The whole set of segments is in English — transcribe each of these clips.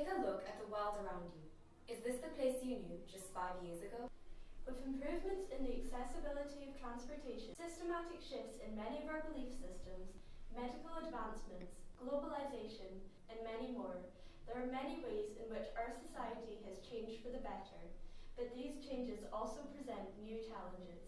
Take a look at the world around you. Is this the place you knew just 5 years ago? With improvements in the accessibility of transportation, systematic shifts in many of our belief systems, medical advancements, globalization, and many more, there are many ways in which our society has changed for the better, but these changes also present new challenges.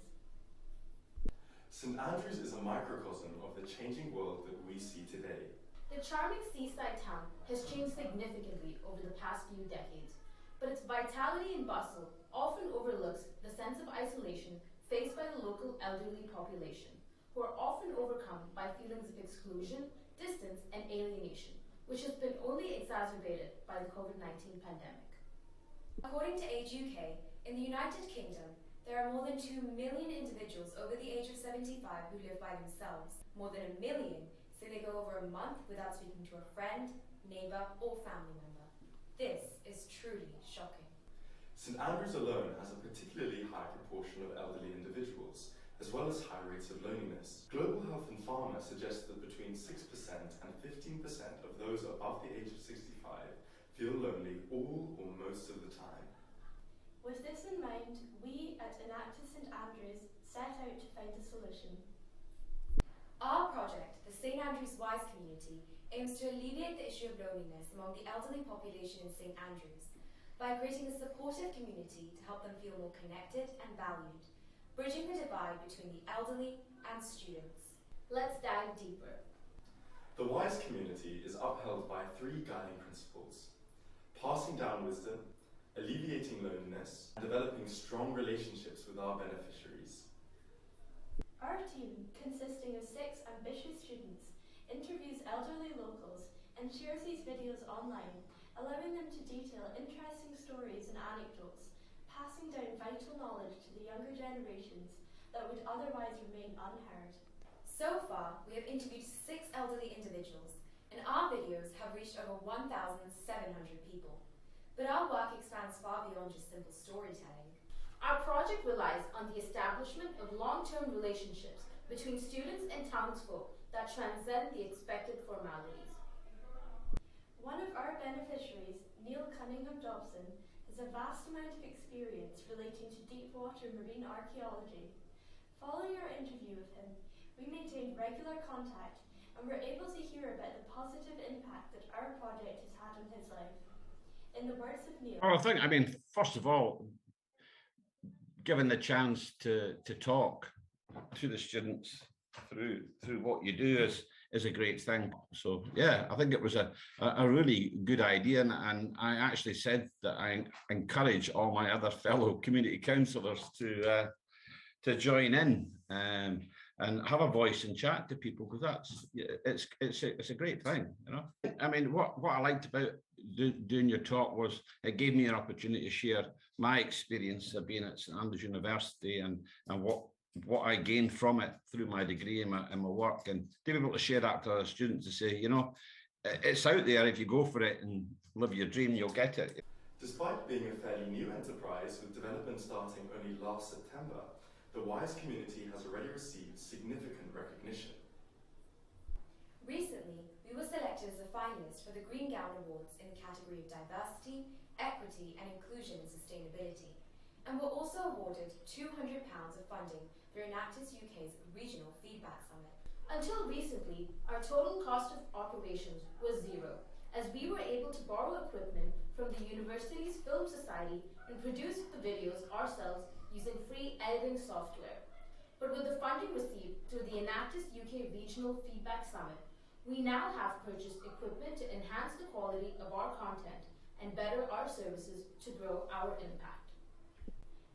St Andrews is a microcosm of the changing world that we see today. The charming seaside town has changed significantly over the past few decades, but its vitality and bustle often overlooks the sense of isolation faced by the local elderly population, who are often overcome by feelings of exclusion, distance, and alienation, which has been only exacerbated by the COVID-19 pandemic. According to Age UK, in the United Kingdom, there are more than 2 million individuals over the age of 75 who live by themselves. More than 1 million say they go over a month without speaking to a friend, neighbour, or family member. This is truly shocking. St Andrews alone has a particularly high proportion of elderly individuals, as well as high rates of loneliness. Global Health and Pharma suggests that between 6% and 15% of those above the age of 65 feel lonely all or most of the time. With this in mind, we at Enactus St Andrews set out to find a solution. Our project, the St Andrews Wise Community, aims to alleviate the issue of loneliness among the elderly population in St Andrews by creating a supportive community to help them feel more connected and valued, bridging the divide between the elderly and students. Let's dive deeper. The Wise Community is upheld by 3 guiding principles: passing down wisdom, alleviating loneliness, and developing strong relationships with our beneficiaries. Our team, consisting of 6 ambitious students, interviews elderly locals and shares these videos online, allowing them to detail interesting stories and anecdotes, passing down vital knowledge to the younger generations that would otherwise remain unheard. So far, we have interviewed 6 elderly individuals, and our videos have reached over 1,700 people. But our work expands far beyond just simple storytelling. Our project relies on the establishment of long-term relationships between students and townsfolk that transcend the expected formalities. One of our beneficiaries, Neil Cunningham Dobson, has a vast amount of experience relating to deep water marine archaeology. Following our interview with him, we maintained regular contact and were able to hear about the positive impact that our project has had on his life. In the words of Neil... Well, first of all, given the chance to talk to the students through what you do is a great thing. So yeah, I think it was a really good idea, and I actually said that I encourage all my other fellow community councillors to join in and have a voice and chat to people, because it's a great thing, you know. I mean, what I liked about doing your talk was it gave me an opportunity to share my experience of being at St Andrews University and what I gained from it through my degree and my work, and to be able to share that to other students, to say, you know, it's out there. If you go for it and live your dream, you'll get it. Despite being a fairly new enterprise with development starting only last September, the Wise Community has already received significant recognition. Recently, we were selected as a finalist for the Green Gown Awards in the category of diversity, equity and inclusion and sustainability, and were also awarded £200 of funding through Enactus UK's Regional Feedback Summit. Until recently, our total cost of operations was zero, as we were able to borrow equipment from the university's Film Society and produce the videos ourselves using free editing software. But with the funding received through the Enactus UK Regional Feedback Summit, we now have purchased equipment to enhance the quality of our content and better our services to grow our impact.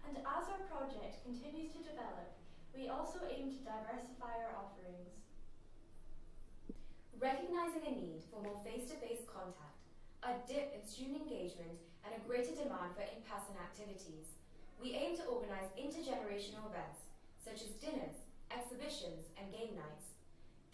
And as our project continues to develop, we also aim to diversify our offerings. Recognizing a need for more face-to-face contact, a dip in student engagement, and a greater demand for in-person activities, we aim to organize intergenerational events such as dinners, exhibitions, and game nights.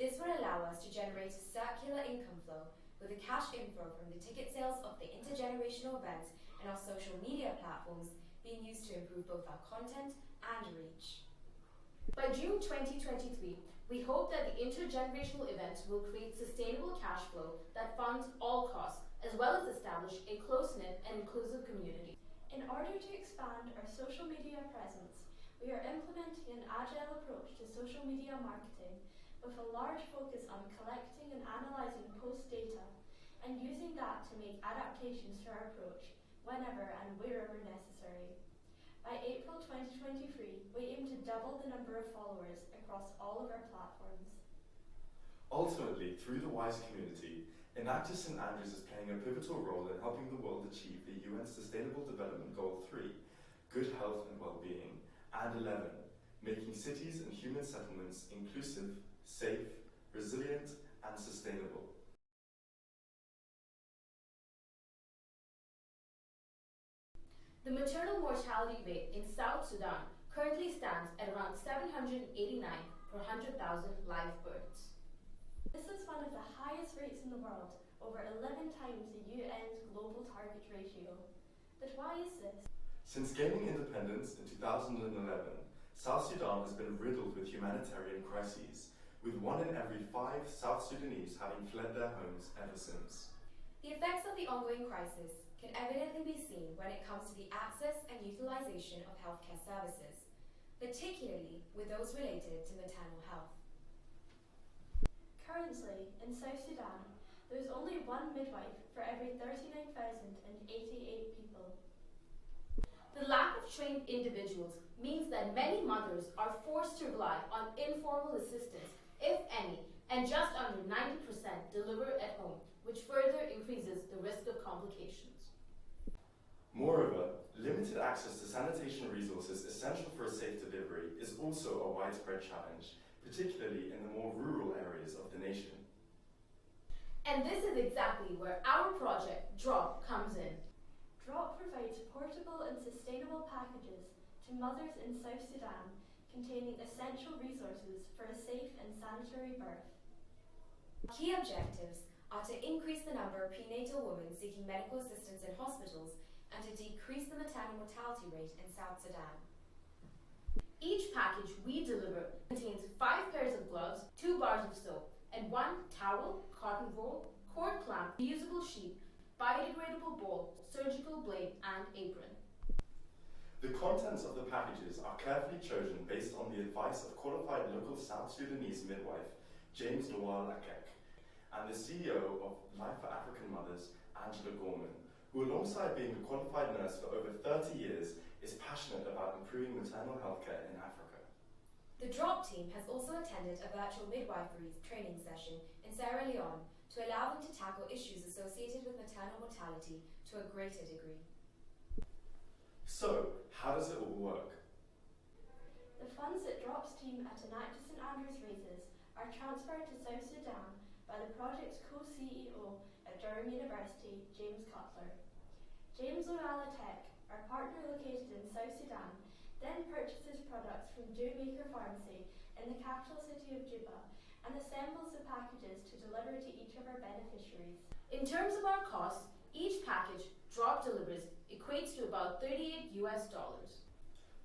This will allow us to generate a circular income flow with the cash inflow from the ticket sales of the intergenerational events and our social media platforms being used to improve both our content and reach. By June 2023, We hope that the intergenerational event will create sustainable cash flow that funds all costs, as well as establish a close-knit and inclusive community. In order to expand our social media presence, we are implementing an agile approach to social media marketing with a large focus on collecting and analysing post data and using that to make adaptations to our approach whenever and wherever necessary. By April 2023, we aim to double the number of followers across all of our platforms. Ultimately, through the WISE community, Enactus St Andrews is playing a pivotal role in helping the world achieve the UN Sustainable Development Goal 3, good health and well-being, and 11, making cities and human settlements inclusive, safe, resilient, and sustainable. The maternal mortality rate in South Sudan currently stands at around 789 per 100,000 live births. This is one of the highest rates in the world, over 11 times the UN's global target ratio. But why is this? Since gaining independence in 2011, South Sudan has been riddled with humanitarian crises, with 1 in every 5 South Sudanese having fled their homes ever since. The effects of the ongoing crisis can evidently be seen when it comes to the access and utilization of healthcare services, particularly with those related to maternal health. Currently, in South Sudan, there is only one midwife for every 39,088 people. The lack of trained individuals means that many mothers are forced to rely on informal assistance, if any, and just under 90% deliver at home, which further increases the risk of complications. Moreover, limited access to sanitation resources essential for a safe delivery is also a widespread challenge, particularly in the more rural areas of the nation. And this is exactly where our project, DROP, comes in. DROP provides portable and sustainable packages to mothers in South Sudan containing essential resources for a safe and sanitary birth. Key objectives are to increase the number of prenatal women seeking medical assistance in hospitals and to decrease the maternal mortality rate in South Sudan. Each package we deliver contains 5 pairs of gloves, 2 bars of soap, and 1 towel, cotton roll, cord clamp, reusable sheet, biodegradable bowl, surgical blade, and apron. The contents of the packages are carefully chosen based on the advice of qualified local South Sudanese midwife, James Noel Akek, and the CEO of Life for African Mothers, Angela Gorman, who alongside being a qualified nurse for over 30 years, is passionate about improving maternal healthcare in Africa. The DROP team has also attended a virtual midwifery training session in Sierra Leone to allow them to tackle issues associated with maternal mortality to a greater degree. So, how does it all work? The funds that DROP's team at Enactus St Andrews raises are transferred to South Sudan by the project's co-CEO at Durham University, James Cutler. James Noel Tech, our partner located in South Sudan, then purchases products from Dewmaker Pharmacy in the capital city of Juba and assembles the packages to deliver to each of our beneficiaries. In terms of our costs, each package DROP delivers equates to about $38 US.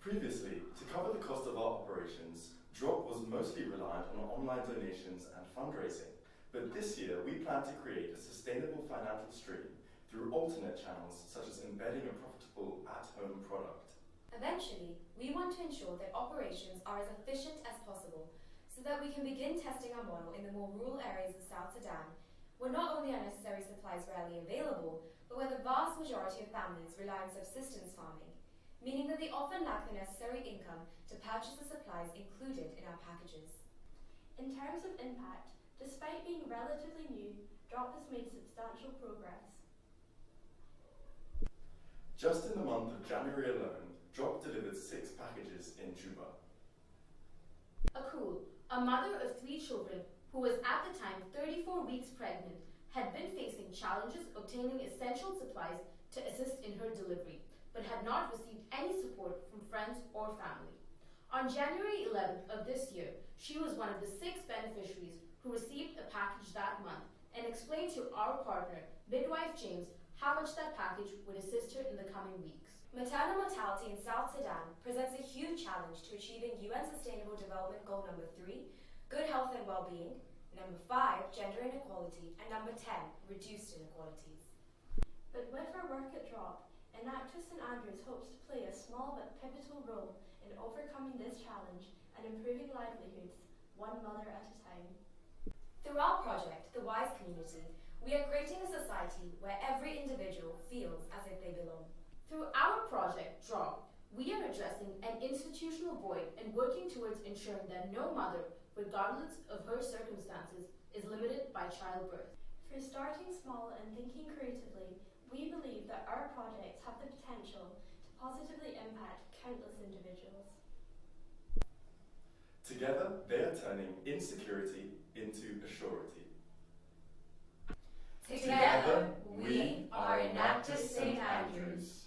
Previously, to cover the cost of our operations, DROP was mostly reliant on online donations and fundraising. But this year, we plan to create a sustainable financial stream through alternate channels such as embedding a profitable at-home product. Eventually, we want to ensure that operations are as efficient as possible so that we can begin testing our model in the more rural areas of South Sudan, where not only are necessary supplies rarely available, but where the vast majority of families rely on subsistence farming, meaning that they often lack the necessary income to purchase the supplies included in our packages. In terms of impact, despite being relatively new, DROP has made substantial progress. Just in the month of January alone, DROP delivered 6 packages in Juba. Akul, a mother of 3 children who was at the time 34 weeks pregnant, had been facing challenges obtaining essential supplies to assist in her delivery, but had not received any support from friends or family. On January 11th of this year, she was one of the 6 beneficiaries who received a package that month and explained to our partner, midwife James, how much that package would assist her in the coming weeks. Maternal mortality in South Sudan presents a huge challenge to achieving UN Sustainable Development Goal number 3, good health and well-being. Number 5, gender inequality. And number 10, reduced inequalities. But with our work at DROP, Enactus St Andrews hopes to play a small but pivotal role in overcoming this challenge and improving livelihoods, one mother at a time. Through our project, the WISE community, we are creating a society where every individual feels as if they belong. Through our project, DROP, we are addressing an institutional void and working towards ensuring that no mother, regardless of her circumstances, is limited by childbirth. Through starting small and thinking creatively, we believe that our projects have the potential to positively impact countless individuals. Together, they are turning insecurity into a surety. Together, we are Enactus St Andrews.